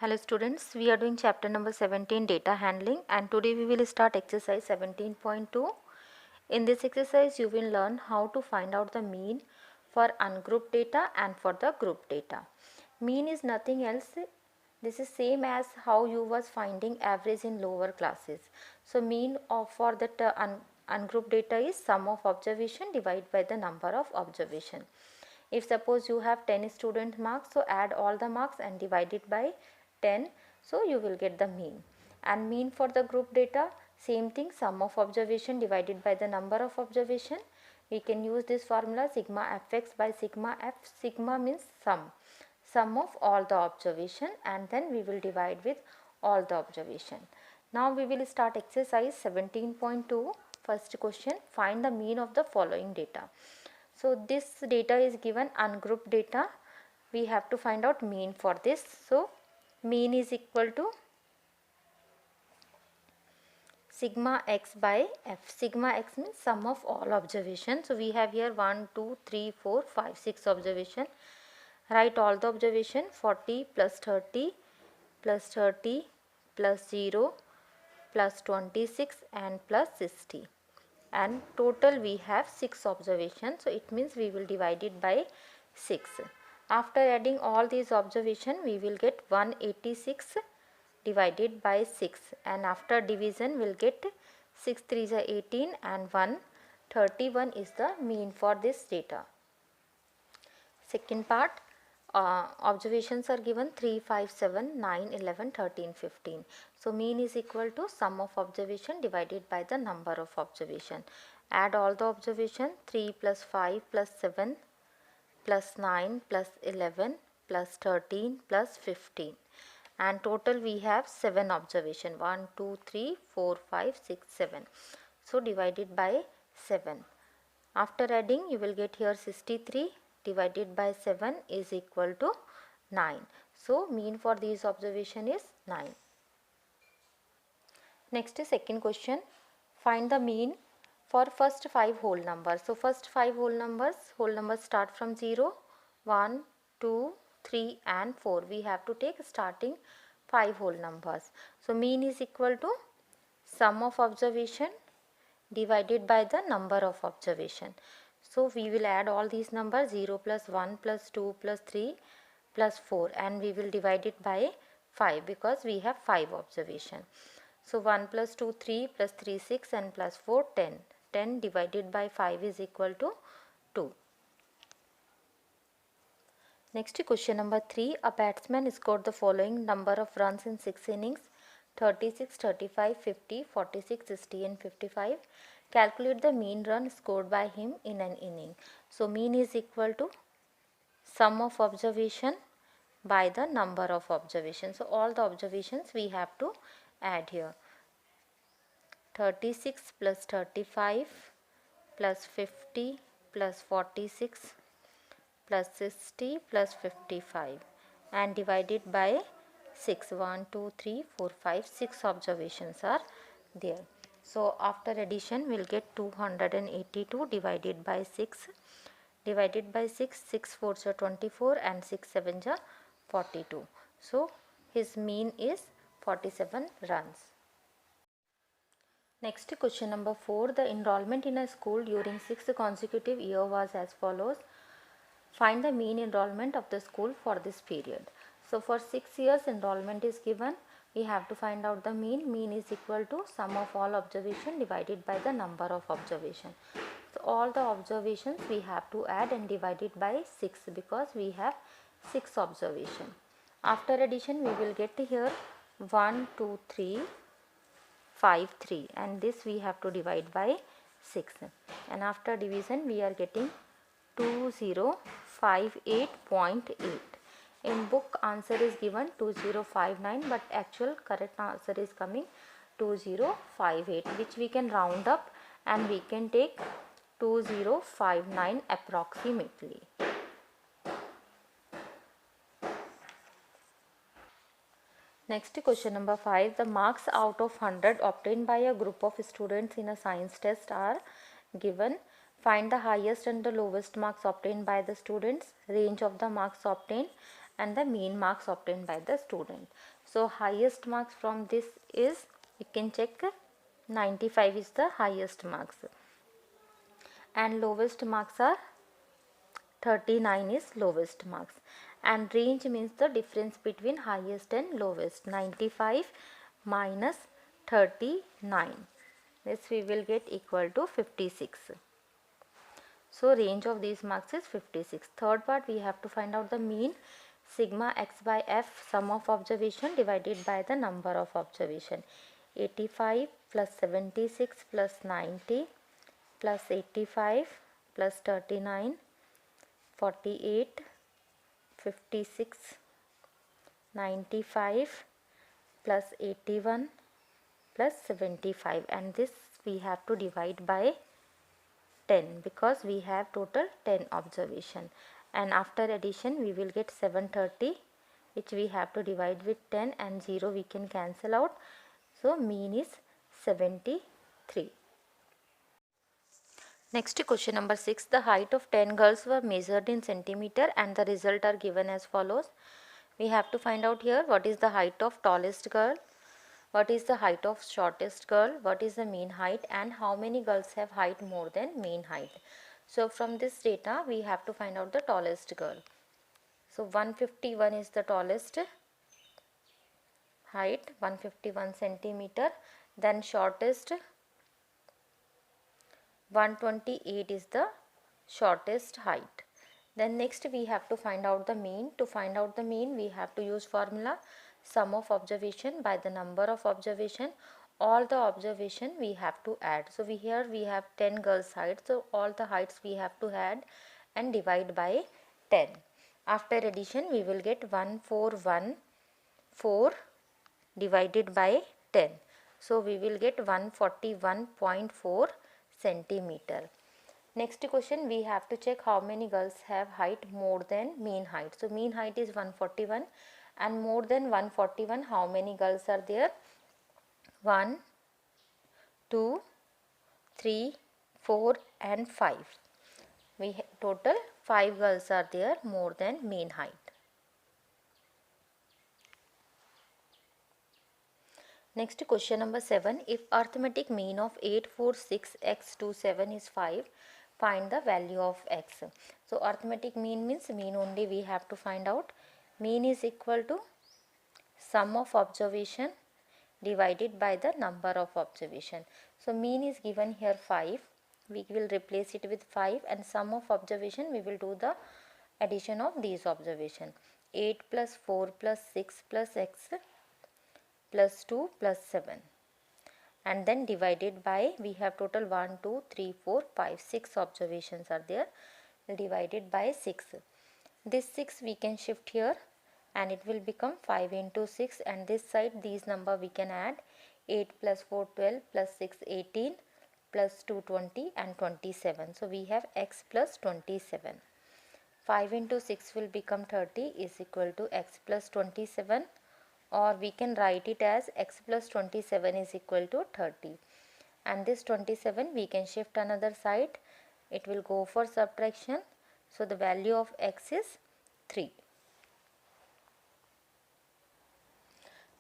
Hello students, we are doing chapter number 17 data handling, and today we will start exercise 17.2. In this exercise you will learn how to find out the mean for ungrouped data and for the group data. Mean is nothing else, this is same as how you was finding average in lower classes. So mean for that ungrouped data is sum of observation divided by the number of observation. If suppose you have 10 student marks, so add all the marks and divide it by 10, so you will get the mean. And mean for the group data, same thing, sum of observation divided by the number of observation. We can use this formula sigma fx by sigma f. Sigma means sum of all the observation, and then we will divide with all the observation. Now we will start exercise 17.2. First question, find the mean of the following data. So this data is given ungrouped data. We have to find out mean for this. So mean is equal to sigma x by f. Sigma x means sum of all observations. So we have here 1, 2, 3, 4, 5, 6 observation. Write all the observation. 40 plus 30 plus 30 plus 0 plus 26 and plus 60. And total we have 6 observations, so it means we will divide it by 6. After adding all these observations we will get 186 divided by 6, and after division we will get 6 3 is 18 and 131 is the mean for this data. Second part, observations are given 3, 5, 7, 9, 11, 13, 15. So mean is equal to sum of observation divided by the number of observation. Add all the observation, 3 plus 5 plus 7 plus 9 plus 11 plus 13 plus 15. And total we have 7 observation, 1, 2, 3, 4, 5, 6, 7. So divided by 7. After adding you will get here 63 divided by 7 is equal to 9. So mean for these observation is 9. Next is second question, find the mean for first 5 whole numbers. So first 5 whole numbers start from 0, 1, 2, 3 and 4. We have to take starting 5 whole numbers. So mean is equal to sum of observation divided by the number of observation. So we will add all these numbers, 0 plus 1 plus 2 plus 3 plus 4, and we will divide it by 5 because we have 5 observation. So 1 plus 2 3 plus 3 6 and plus 4 10. 10 divided by 5 is equal to 2. Next question number 3, a batsman scored the following number of runs in 6 innings: 36, 35, 50, 46, 60 and 55. Calculate the mean run scored by him in an inning. So mean is equal to sum of observation by the number of observations. So all the observations we have to add here. 36 plus 35 plus 50 plus 46 plus 60 plus 55 and divided by 6. 1, 2, 3, 4, 5, 6 observations are there. So after addition we will get 282 divided by 6. Divided by 6, 6 4s are 24 and 6 7s are 42. So his mean is 47 runs. Next question number 4, the enrollment in a school during 6 consecutive years was as follows. Find the mean enrollment of the school for this period. So for 6 years enrollment is given. We have to find out the mean. Mean is equal to sum of all observation divided by the number of observation. So all the observations we have to add and divide it by 6 because we have 6 observation. After addition we will get here 1, 2, 3, 5, 3, and this we have to divide by 6, and after division we are getting 2058.8. In book answer is given 2059, but actual correct answer is coming 2058, which we can round up and we can take 2059 approximately. Next question number 5, the marks out of 100 obtained by a group of students in a science test are given. Find the highest and the lowest marks obtained by the students, range of the marks obtained, and the mean marks obtained by the student. So highest marks from this is, you can check, 95 is the highest marks and lowest marks are 39 is lowest marks, and range means the difference between highest and lowest. 95 minus 39, this we will get equal to 56. So range of these marks is 56. Third part, we have to find out the mean. Sigma x by f, sum of observation divided by the number of observation. 85 plus 76 plus 90 plus 85 plus 39, 48, 56, 95 plus 81 plus 75, and this we have to divide by 10 because we have total 10 observation, and after addition we will get 730, which we have to divide with 10, and 0 we can cancel out. So mean is 73. Next, question number 6. The height of 10 girls were measured in centimeter and the result are given as follows. We have to find out here what is the height of tallest girl, what is the height of shortest girl, what is the mean height, and how many girls have height more than mean height. So from this data we have to find out the tallest girl. So 151 is the tallest height, 151 centimeter. Then shortest, 128 is the shortest height. Then next we have to find out the mean. To find out the mean we have to use formula sum of observation by the number of observation. All the observation we have to add. So here we have 10 girls' height. So all the heights we have to add and divide by 10. After addition we will get 1414 divided by 10. So we will get 141.4 centimeter. Next question, we have to check how many girls have height more than mean height. So mean height is 141 and more than 141 how many girls are there? 1, 2, 3, 4 and 5. Total 5 girls are there more than mean height. Next, question number 7. If arithmetic mean of 846x27 is 5, find the value of x. So arithmetic mean means mean only we have to find out. Mean is equal to sum of observation divided by the number of observation. So mean is given here 5. We will replace it with 5, and sum of observation we will do the addition of these observation. 8 plus 4 plus 6 plus x plus 2 plus 7, and then divided by, we have total 1, 2, 3, 4, 5, 6 observations are there, divided by 6. This 6 we can shift here and it will become 5 into 6, and this side these number we can add. 8 plus 4 12 plus 6 18 plus 2 20 and 27. So we have x plus 27. 5 into 6 will become 30 is equal to x plus 27, or we can write it as x plus 27 is equal to 30, and this 27 we can shift another side, it will go for subtraction. So the value of x is 3.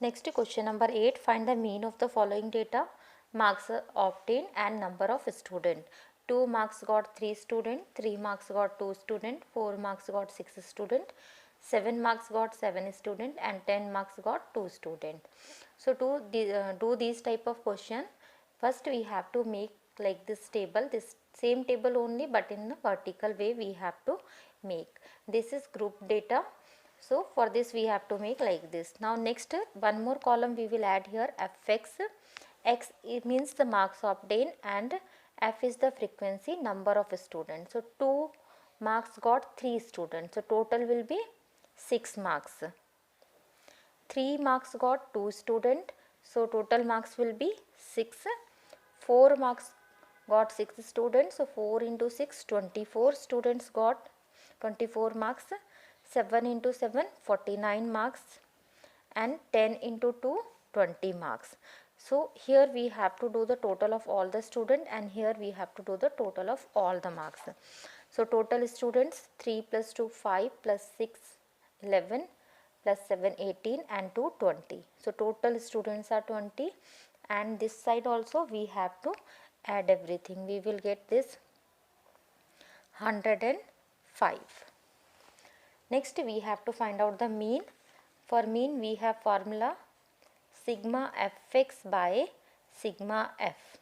Next, question number 8. Find the mean of the following data: marks obtained and number of student. 2 marks got 3 student, 3 marks got 2 student, 4 marks got 6 student, 7 marks got 7 student, and 10 marks got 2 student. So to do these type of question, first we have to make like this table, this same table only, but in the vertical way we have to make. This is group data. So for this we have to make like this. Now next, one more column we will add here, fx. X it means the marks obtained and f is the frequency, number of students. So 2 marks got 3 students, so total will be 6 marks. 3 marks got 2 student, so total marks will be 6. 4 marks got 6 students, so 4 into 6 24 students got 24 marks. 7 into 7 49 marks, and 10 into 2 20 marks. So here we have to do the total of all the students, and here we have to do the total of all the marks. So total students 3 plus 2 5 plus 6 11 plus 7 18 and 2 20. So total students are 20, and this side also we have to add everything. We will get this 105. Next we have to find out the mean. For mean we have formula sigma fx by sigma f,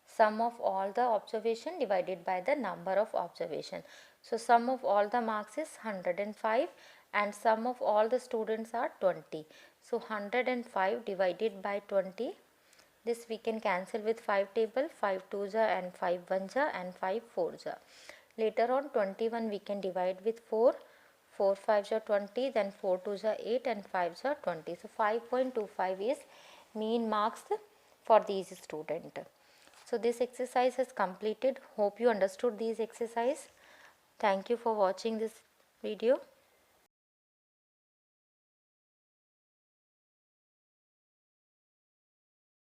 sum of all the observation divided by the number of observation. So sum of all the marks is 105 and sum of all the students are 20. So 105 divided by 20, this we can cancel with 5 table, 5 2s and 5 1s and 5 4s. Later on 21 we can divide with 4, 4 5s are 20, then 4 2s are 8 and 5s are 20. So 5.25 is mean marks for these students. So this exercise is completed. Hope you understood these exercise. Thank you for watching this video.